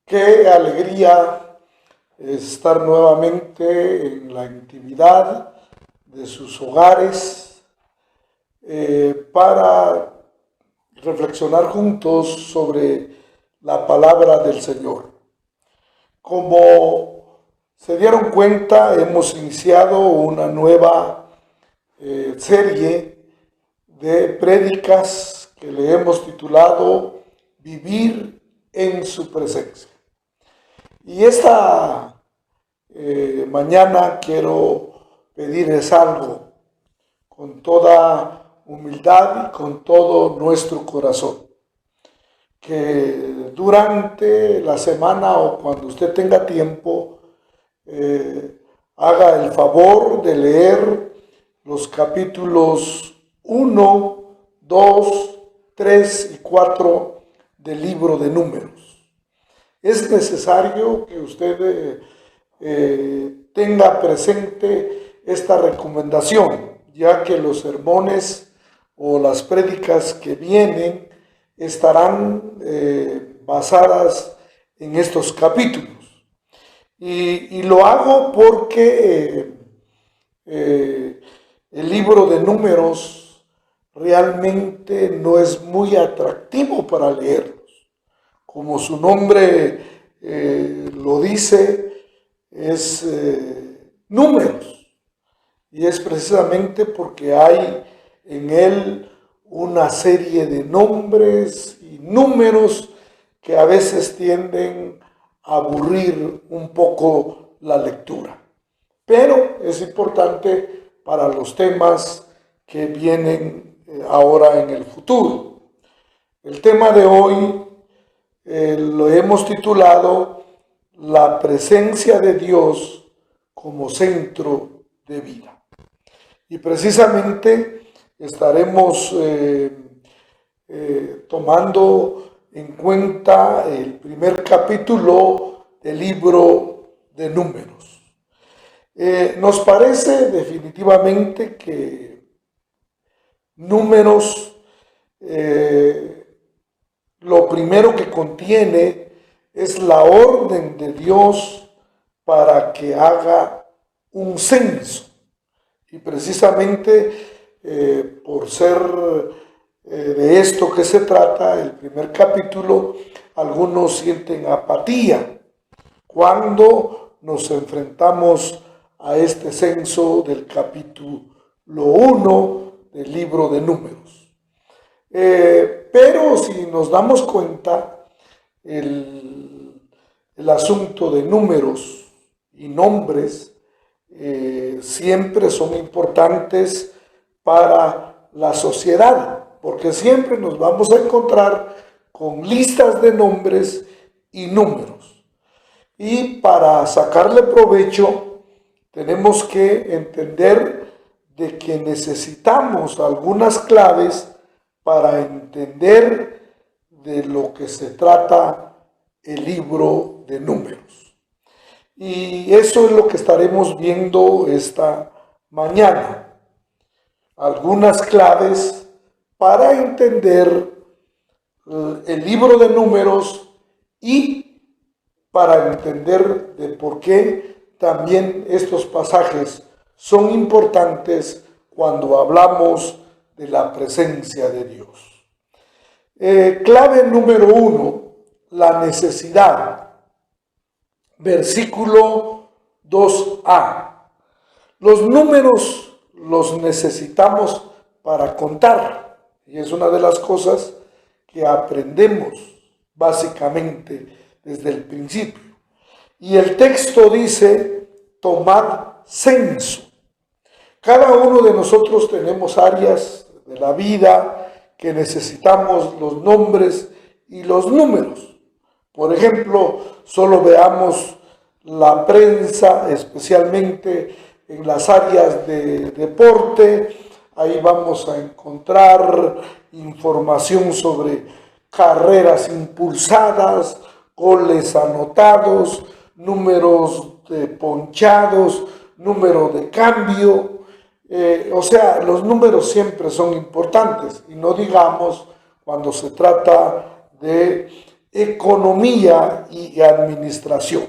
Qué alegría estar nuevamente en la intimidad de sus hogares para reflexionar juntos sobre la palabra del Señor. Como se dieron cuenta, hemos iniciado una nueva serie de prédicas que le hemos titulado Vivir en su presencia. Y esta mañana quiero pedirles algo con toda humildad y con todo nuestro corazón. Que durante la semana o cuando usted tenga tiempo, haga el favor de leer los capítulos 1, 2, 3 y 4 del libro de Números. Es necesario que usted tenga presente esta recomendación, ya que los sermones o las prédicas que vienen estarán basadas en estos capítulos. Y lo hago porque el libro de Números realmente no es muy atractivo para leerlos. Como su nombre lo dice, es números. Y es precisamente porque hay en él una serie de nombres y números que a veces tienden a aburrir un poco la lectura. Pero es importante para los temas que vienen ahora en el futuro. El tema de hoy lo hemos titulado La presencia de Dios como centro de vida. Y precisamente estaremos tomando en cuenta el primer capítulo del libro de Números. Nos parece definitivamente que Números lo primero que contiene es la orden de Dios para que haga un censo. Y precisamente por ser de esto que se trata, el primer capítulo, algunos sienten apatía cuando nos enfrentamos a este censo del capítulo 1 del libro de Números. Pero si nos damos cuenta, el asunto de números y nombres siempre son importantes para la sociedad, porque siempre nos vamos a encontrar con listas de nombres y números. Y para sacarle provecho, tenemos que entender de que necesitamos algunas claves para entender de lo que se trata el libro de Números. Y eso es lo que estaremos viendo esta mañana. Algunas claves para entender el libro de Números y para entender de por qué también estos pasajes son importantes cuando hablamos de la presencia de Dios. Clave número 1, la necesidad. Versículo 2a. Los números los necesitamos para contar, y es una de las cosas que aprendemos básicamente desde el principio. Y el texto dice, tomad censo. Cada uno de nosotros tenemos áreas de la vida que necesitamos los nombres y los números. Por ejemplo, solo veamos la prensa, especialmente en las áreas de deporte. Ahí vamos a encontrar información sobre carreras impulsadas, goles anotados, números de ponchados, número de cambio. O sea, los números siempre son importantes, y no digamos cuando se trata de economía y administración.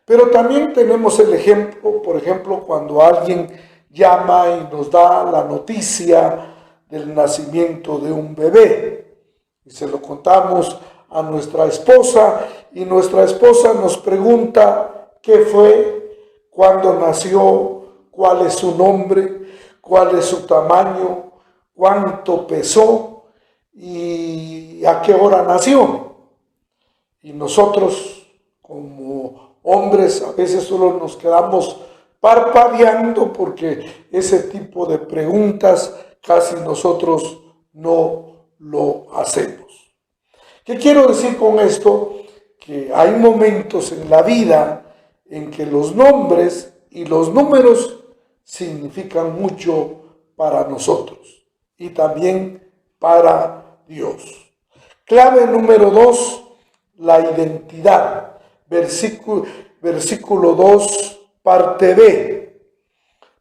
Pero también tenemos el ejemplo, por ejemplo, cuando alguien llama y nos da la noticia del nacimiento de un bebé y se lo contamos a nuestra esposa y nuestra esposa nos pregunta qué fue, cuándo nació, cuál es su nombre, cuál es su tamaño, cuánto pesó y a qué hora nació. Y nosotros como hombres a veces solo nos quedamos parpadeando porque ese tipo de preguntas casi nosotros no lo hacemos. ¿Qué quiero decir con esto? Que hay momentos en la vida en que los nombres y los números significan mucho para nosotros y también para Dios. Clave número 2, la identidad. Versículo 2, parte B.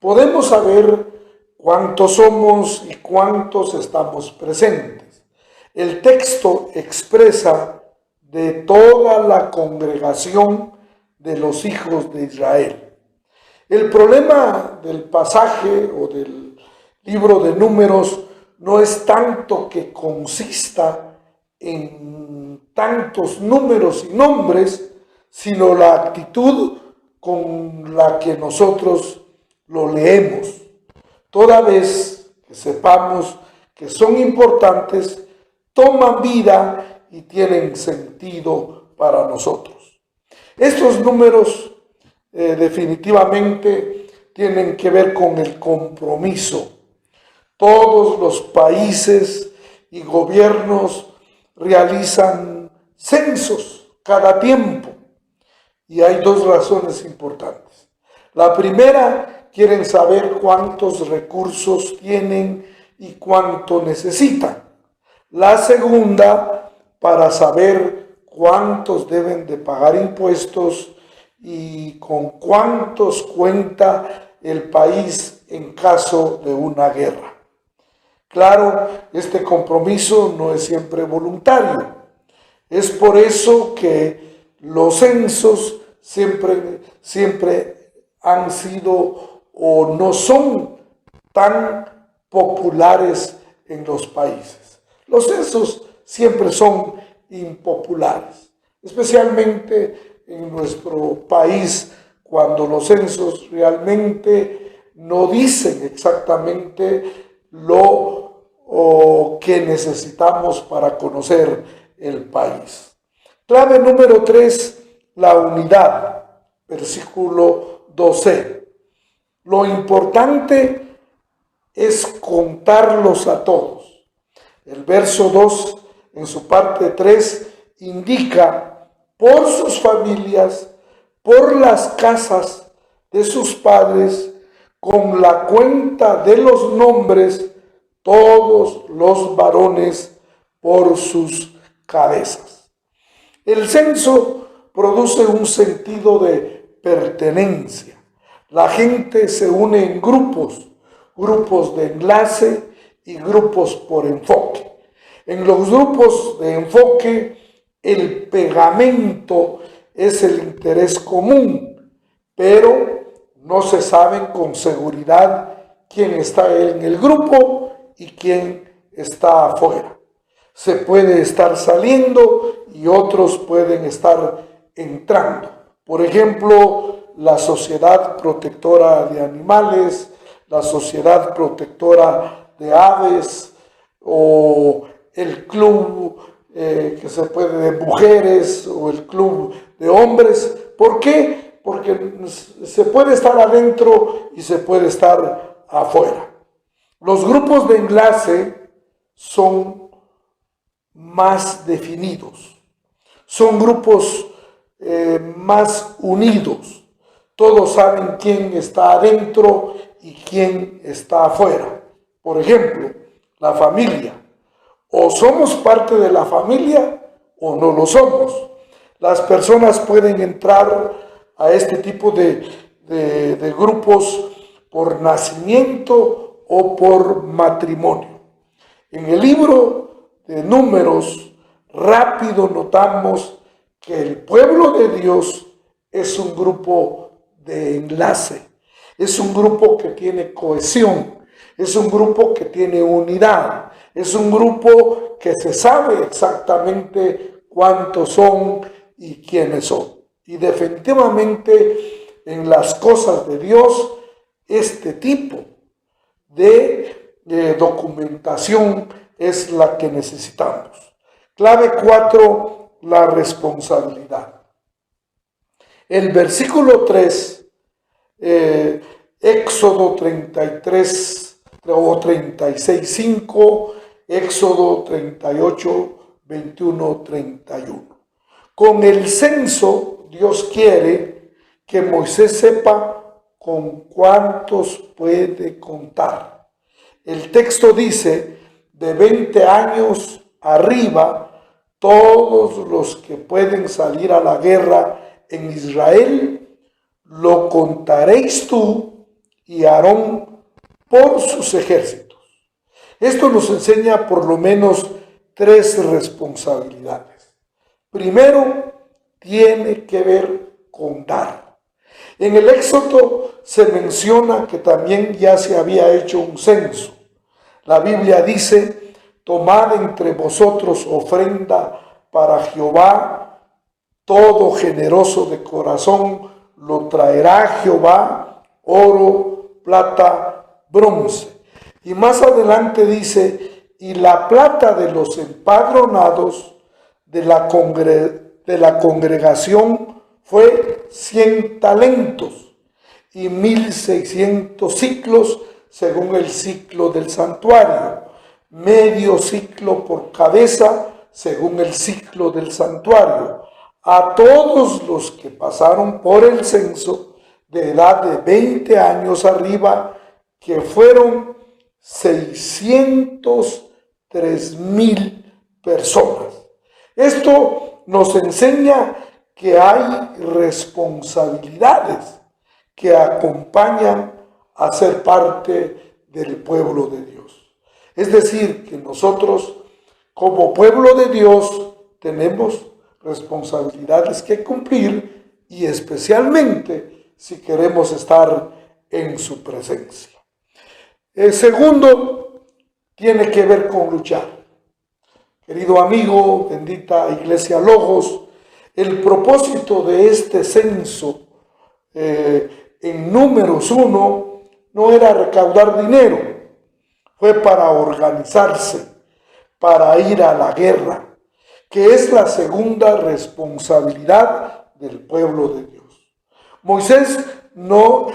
Podemos saber cuántos somos y cuántos estamos presentes. El texto expresa de toda la congregación de los hijos de Israel. El problema del pasaje o del libro de Números no es tanto que consista en tantos números y nombres, sino la actitud con la que nosotros lo leemos. Toda vez que sepamos que son importantes, toman vida y tienen sentido para nosotros. Estos números definitivamente tienen que ver con el compromiso. Todos los países y gobiernos realizan censos cada tiempo y hay dos razones importantes. La primera, quieren saber cuántos recursos tienen y cuánto necesitan. La segunda, para saber cuántos deben de pagar impuestos y con cuántos cuenta el país en caso de una guerra. Claro, este compromiso no es siempre voluntario. Es por eso que los censos siempre han sido o no son tan populares en los países. Los censos siempre son impopulares, especialmente en nuestro país, cuando los censos realmente no dicen exactamente lo que necesitamos para conocer el país. Clave número 3, la unidad, versículo 12. Lo importante es contarlos a todos. El verso 2, en su parte 3, indica por sus familias, por las casas de sus padres, con la cuenta de los nombres, todos los varones por sus cabezas. El censo produce un sentido de pertenencia. La gente se une en grupos de enlace y grupos por enfoque. En los grupos de enfoque, el pegamento es el interés común, pero no se sabe con seguridad quién está en el grupo y quién está afuera. Se puede estar saliendo y otros pueden estar entrando. Por ejemplo, la Sociedad Protectora de Animales, la Sociedad Protectora de Aves o el club que se puede de mujeres o el club de hombres. ¿Por qué? Porque se puede estar adentro y se puede estar afuera. Los grupos de enlace son más definidos, son grupos más unidos. Todos saben quién está adentro y quién está afuera. Por ejemplo, la familia. O somos parte de la familia o no lo somos. Las personas pueden entrar a este tipo de grupos por nacimiento o por matrimonio. En el libro de Números, rápido notamos que el pueblo de Dios es un grupo de enlace, es un grupo que tiene cohesión, es un grupo que tiene unidad, es un grupo que se sabe exactamente cuántos son y quiénes son. Y definitivamente en las cosas de Dios, este tipo de documentación es la que necesitamos. Clave 4, la responsabilidad. El versículo 3, Éxodo 33 o 36, 5, Éxodo 38, 21, 31. Con el censo, Dios quiere que Moisés sepa con cuántos puede contar. El texto dice, de 20 años arriba, todos los que pueden salir a la guerra en Israel, lo contaréis tú y Aarón por sus ejércitos. Esto nos enseña por lo menos 3 responsabilidades. Primero, tiene que ver con dar. En el Éxodo se menciona que también ya se había hecho un censo. La Biblia dice, tomad entre vosotros ofrenda para Jehová, todo generoso de corazón lo traerá Jehová, oro, plata, bronce. Y más adelante dice, y la plata de los empadronados de la congregación fue 100 talentos y 1600 ciclos según el ciclo del santuario, medio ciclo por cabeza según el ciclo del santuario, a todos los que pasaron por el censo de edad de 20 años arriba, que fueron 603,000 personas. Esto nos enseña que hay responsabilidades que acompañan a ser parte del pueblo de Dios. Es decir, que nosotros como pueblo de Dios tenemos responsabilidades que cumplir y especialmente si queremos estar en su presencia. El segundo tiene que ver con luchar. Querido amigo, bendita Iglesia Logos, el propósito de este censo en Números 1 no era recaudar dinero, fue para organizarse, para ir a la guerra, que es la segunda responsabilidad del pueblo de Dios. Moisés no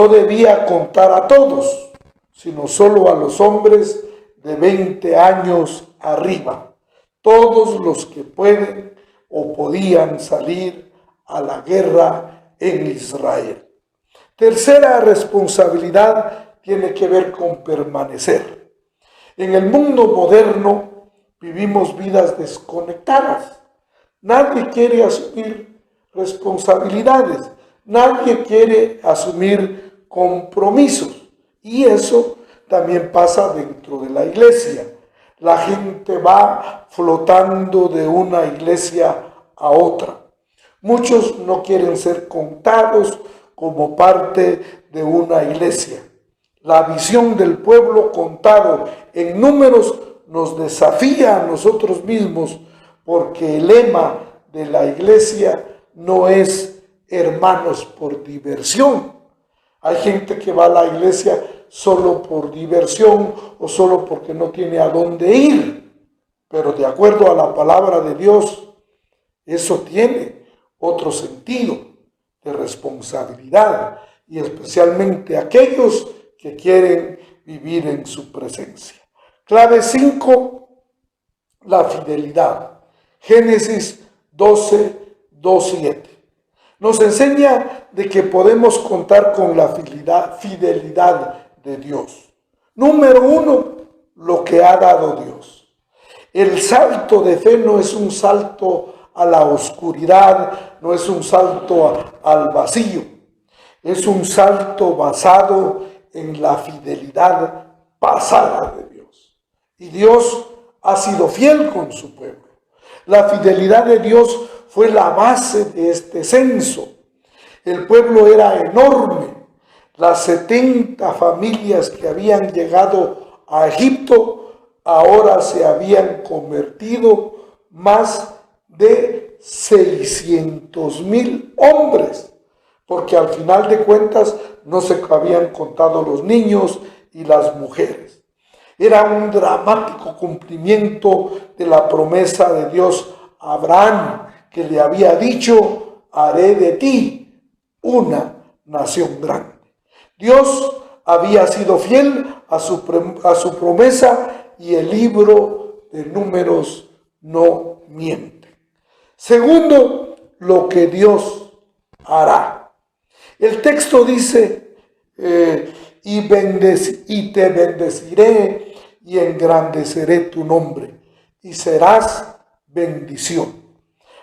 debía contar a todos, sino solo a los hombres de 20 años arriba, todos los que pueden o podían salir a la guerra en Israel. Tercera responsabilidad tiene que ver con permanecer. En el mundo moderno vivimos vidas desconectadas. Nadie quiere asumir responsabilidades, nadie quiere asumir compromisos. Y eso también pasa dentro de la iglesia. La gente va flotando de una iglesia a otra. Muchos no quieren ser contados como parte de una iglesia. La visión del pueblo contado en números nos desafía a nosotros mismos, porque el lema de la iglesia no es hermanos por diversión. Hay gente que va a la iglesia solo por diversión o solo porque no tiene a dónde ir. Pero de acuerdo a la palabra de Dios, eso tiene otro sentido de responsabilidad, y especialmente aquellos que quieren vivir en su presencia. Clave 5, la fidelidad. Génesis 12, 2, 7. Nos enseña de que podemos contar con la fidelidad de Dios. Número 1, lo que ha dado Dios. El salto de fe no es un salto a la oscuridad, no es un salto al vacío. Es un salto basado en la fidelidad pasada de Dios. Y Dios ha sido fiel con su pueblo. La fidelidad de Dios fue la base de este censo. El pueblo era enorme. Las 70 familias que habían llegado a Egipto ahora se habían convertido más de 600,000 hombres, porque al final de cuentas no se habían contado los niños y las mujeres. Era un dramático cumplimiento de la promesa de Dios a Abraham, que le había dicho: haré de ti una nación grande. Dios había sido fiel a su promesa y el libro de Números no miente. Segundo, lo que Dios hará. El texto dice, y te bendeciré y engrandeceré tu nombre y serás bendición.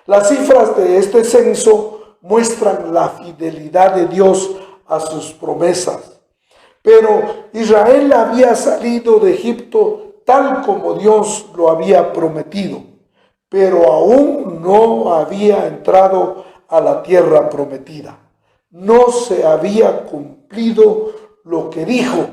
Las cifras de este censo muestran la fidelidad de Dios a sus promesas. Pero Israel había salido de Egipto tal como Dios lo había prometido, pero aún no había entrado a la tierra prometida. No se había cumplido lo que dijo: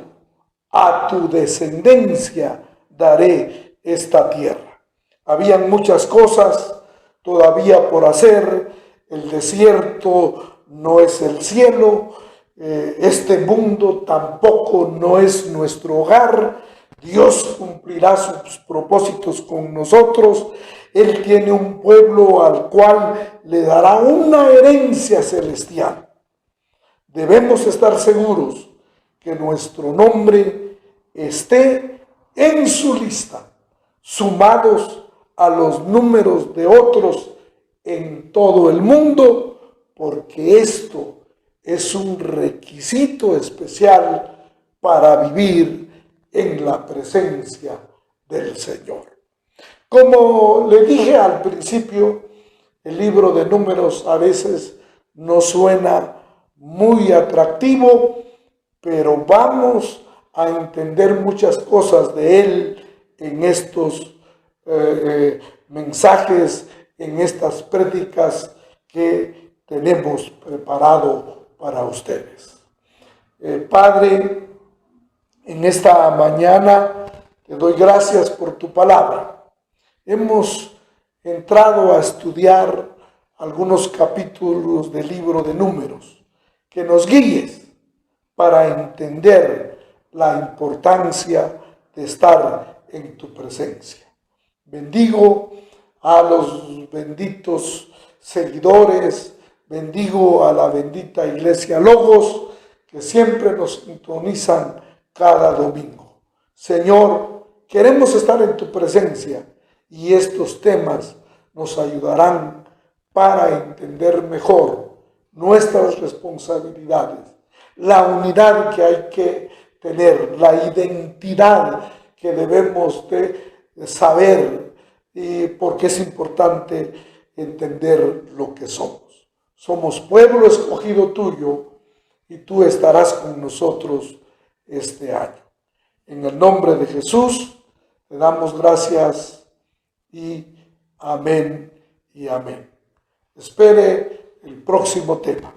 a tu descendencia daré esta tierra. Habían muchas cosas todavía por hacer. El desierto no es el cielo. Este mundo tampoco no es nuestro hogar. Dios cumplirá sus propósitos con nosotros. Él tiene un pueblo al cual le dará una herencia celestial. Debemos estar seguros que nuestro nombre esté en su lista, sumados a los números de otros en todo el mundo, porque esto es un requisito especial para vivir en la presencia del Señor. Como le dije al principio, el libro de Números a veces no suena muy atractivo, pero vamos a entender muchas cosas de él en estos mensajes, en estas prédicas que tenemos preparado para ustedes. Padre, en esta mañana te doy gracias por tu palabra. Hemos entrado a estudiar algunos capítulos del libro de Números. Que nos guíes para entender la importancia de estar en tu presencia. Bendigo a los benditos seguidores, bendigo a la bendita Iglesia Logos, que siempre nos sintonizan cada domingo. Señor, queremos estar en tu presencia y estos temas nos ayudarán para entender mejor nuestras responsabilidades, la unidad que hay que tener, la identidad que debemos de saber, y porque es importante entender lo que somos. Somos pueblo escogido tuyo y tú estarás con nosotros este año. En el nombre de Jesús te damos gracias y amén y amén. Espere el próximo tema.